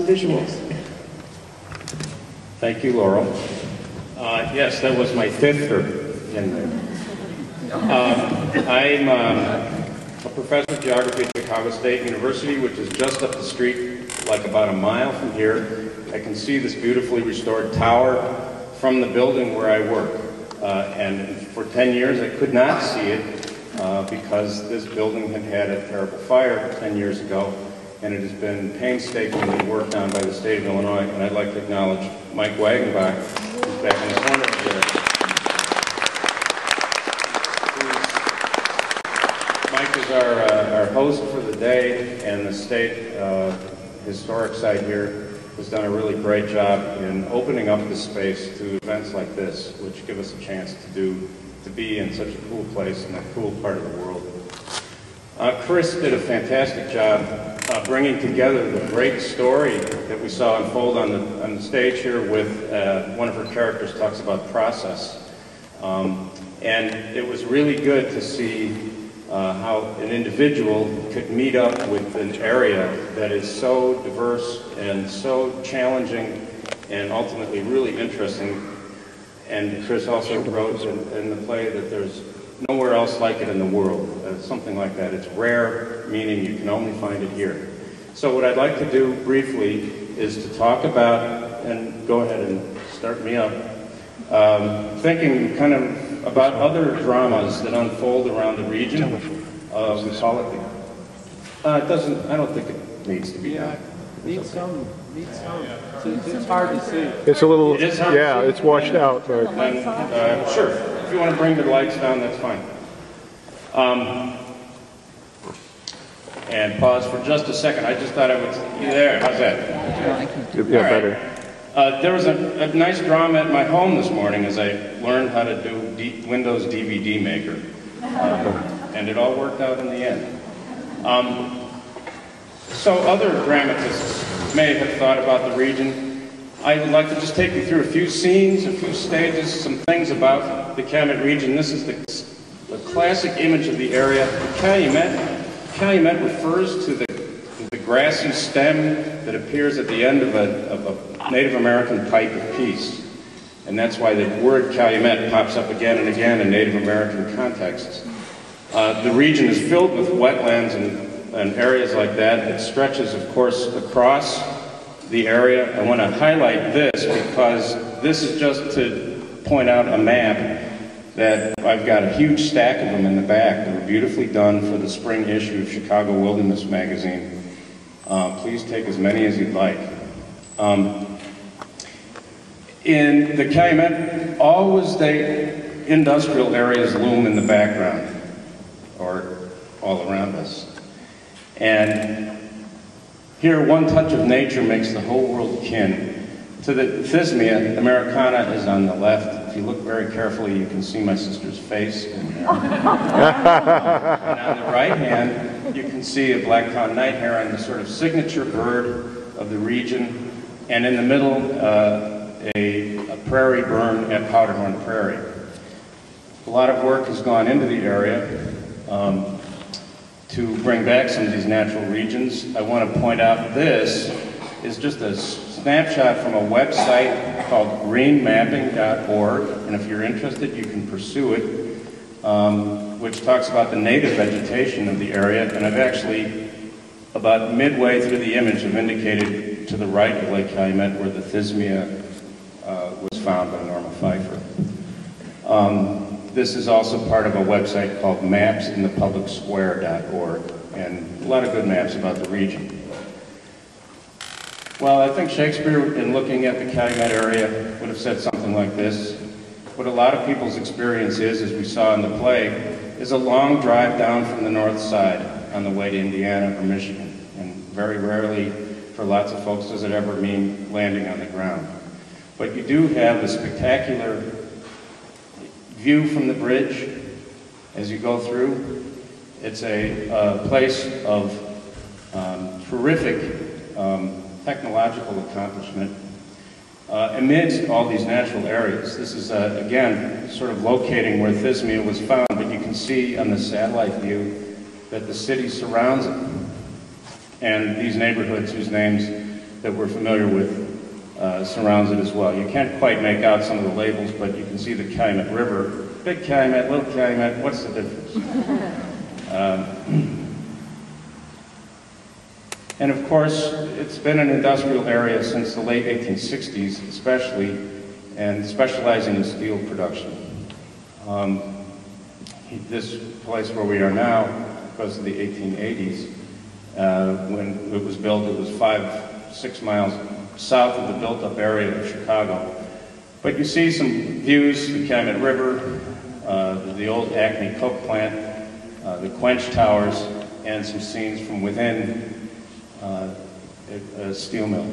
visuals. Thank you, Laurel. Yes, that was my fifth in there. I'm a professor of geography at Chicago State University, which is just up the street, like about a mile from here. I can see this beautifully restored tower from the building where I work. And for 10 years I could not see it because this building had had a terrible fire 10 years ago, and it has been painstakingly worked on by the state of Illinois. And I'd like to acknowledge Mike Wagenbach, who's back in the corner there. Mike is our host for the day, and the state historic site here has done a really great job in opening up the space to events like this, which give us a chance to be in such a cool place in a cool part of the world. Chris did a fantastic job bringing together the great story that we saw unfold on the stage here with one of her characters talks about process. And it was really good to see how an individual could meet up with an area that is so diverse and so challenging and ultimately really interesting. And Chris also wrote in the play that there's nowhere else like it in the world, something like that. It's rare, meaning you can only find it here. So what I'd like to do briefly is to talk about, and go ahead and start me up, thinking kind of about other dramas that unfold around the region. We call it, I don't think it needs to be done. Needs some. It's hard to see. It's a little, it is hard to see. It's washed out. But. Then, sure, if you want to bring the lights down, that's fine. And pause for just a second. I just thought I would, there, how's that? Yeah, better. There was a nice drama at my home this morning as I learned how to do Windows DVD Maker. And it all worked out in the end. So other dramatists may have thought about the region. I would like to just take you through a few scenes, a few stages, some things about the Calumet region. This is the classic image of the area. The Calumet refers to the grassy stem that appears at the end of a Native American pipe of peace. And that's why the word Calumet pops up again and again in Native American contexts. The region is filled with wetlands and areas like that. It stretches, of course, across the area. I want to highlight this because this is just to point out a map that I've got a huge stack of them in the back that were beautifully done for the spring issue of Chicago Wilderness magazine. Please take as many as you'd like. In the Calumet, always the industrial areas loom in the background, or all around us. And here, one touch of nature makes the whole world kin. To the Thismia Americana is on the left. If you look very carefully, you can see my sister's face in there. And on the right hand, you can see a black-crowned night heron, the sort of signature bird of the region. And in the middle, a prairie burn at Powderhorn Prairie. A lot of work has gone into the area to bring back some of these natural regions. I want to point out this is just a snapshot from a website called greenmapping.org, and if you're interested, you can pursue it, which talks about the native vegetation of the area. And I've actually, about midway through the image, I've indicated to the right of Lake Calumet where the Thismia was found by Norma Pfeiffer. This is also part of a website called mapsinthepublicsquare.org, and a lot of good maps about the region. Well, I think Shakespeare, in looking at the Calumet area, would have said something like this. What a lot of people's experience is, as we saw in the play, is a long drive down from the north side on the way to Indiana or Michigan. And very rarely, for lots of folks, does it ever mean landing on the ground. But you do have a spectacular view from the bridge as you go through. It's a place of terrific technological accomplishment amidst all these natural areas. This is, again, sort of locating where Thismia was found, but you can see on the satellite view that the city surrounds it. And these neighborhoods whose names that we're familiar with surrounds it as well. You can't quite make out some of the labels, but you can see the Calumet River. Big Calumet, little Calumet, what's the difference? And of course, it's been an industrial area since the late 1860s, especially, and specializing in steel production. This place where we are now, because of the 1880s, when it was built, it was 5-6 miles south of the built-up area of Chicago. But you see some views, the Calumet River, the old Acme Coke plant, the Quench Towers, and some scenes from within a steel mill.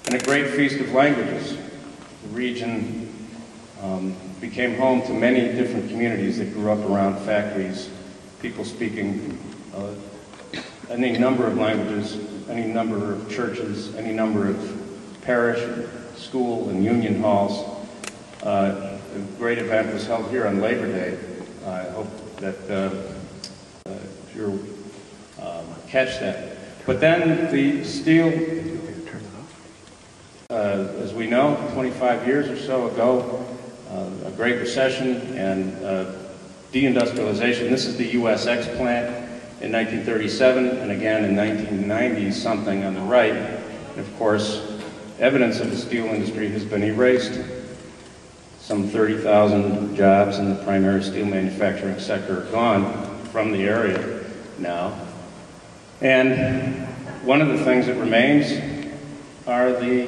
And a great feast of languages. The region became home to many different communities that grew up around factories, people speaking any number of languages, any number of churches, any number of parish, school, and union halls. A great event was held here on Labor Day. I hope that you'll catch that. But then the steel, as we know, 25 years or so ago, a Great Recession and deindustrialization. This is the USX plant in 1937, and again in 1990 something on the right. And of course, evidence of the steel industry has been erased. Some 30,000 jobs in the primary steel manufacturing sector are gone from the area now. And one of the things that remains are the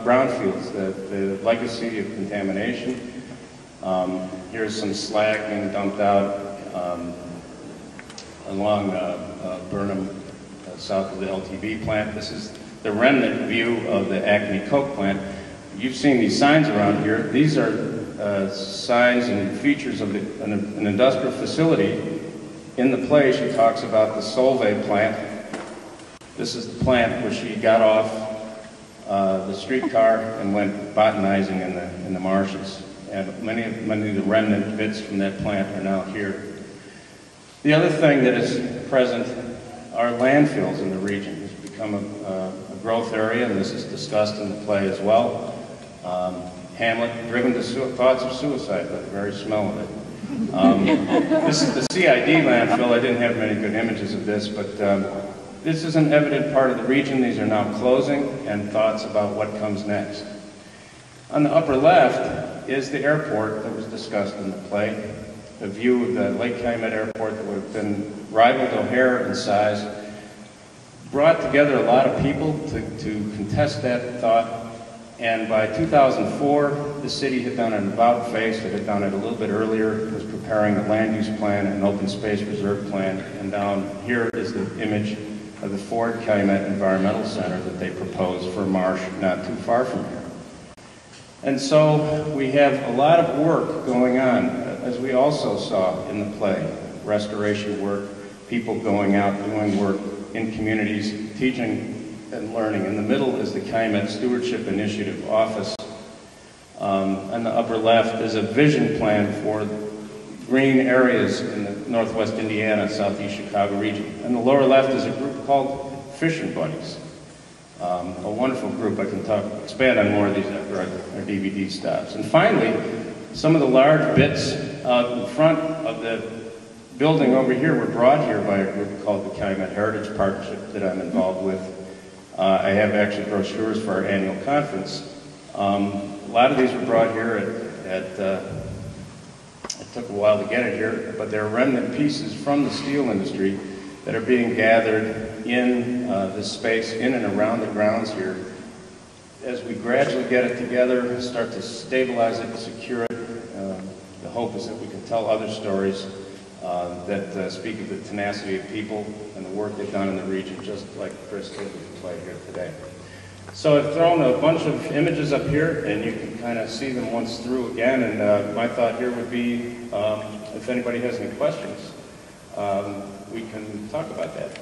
brownfields, the legacy of contamination. Here's some slag being dumped out along Burnham, south of the LTV plant. This is the remnant view of the Acme Coke plant. You've seen these signs around here. These are signs and features of an industrial facility. In the play, she talks about the Solvay plant. This is the plant where she got off the streetcar and went botanizing in the marshes. And many of the remnant bits from that plant are now here. The other thing that is present are landfills in the region. It's become a growth area, and this is discussed in the play as well. Hamlet, driven to thoughts of suicide by the very smell of it. This is the CID landfill. I didn't have many good images of this, but this is an evident part of the region. These are now closing, and thoughts about what comes next. On the upper left is the airport that was discussed in the play, a view of the Lake Calumet Airport that would have been rivaled O'Hare in size, brought together a lot of people to contest that thought. And by 2004, the city had done an about face. It had done it a little bit earlier. It was preparing a land use plan, an open space reserve plan, and down here is the image of the Ford Calumet Environmental Center that they proposed for a marsh not too far from here. And so we have a lot of work going on, as we also saw in the play. Restoration work, people going out doing work in communities, teaching and learning. In the middle is the Calumet Stewardship Initiative office. On the upper left is a vision plan for green areas in the northwest Indiana, southeast Chicago region. And the lower left is a group called Fishing Buddies. A wonderful group. I can expand on more of these after our DVD stops. And finally, some of the large bits out in front of the building over here were brought here by a group called the Calumet Heritage Partnership that I'm involved with. I have actually brochures for our annual conference. A lot of these were brought here it took a while to get it here, but they're remnant pieces from the steel industry that are being gathered in this space, in and around the grounds here. As we gradually get it together, start to stabilize it, secure it, the hope is that we can tell other stories that speak of the tenacity of people and the work they've done in the region, just like Chris did with the play here today. So I've thrown a bunch of images up here, and you can kind of see them once through again, and my thought here would be, if anybody has any questions, we can talk about that.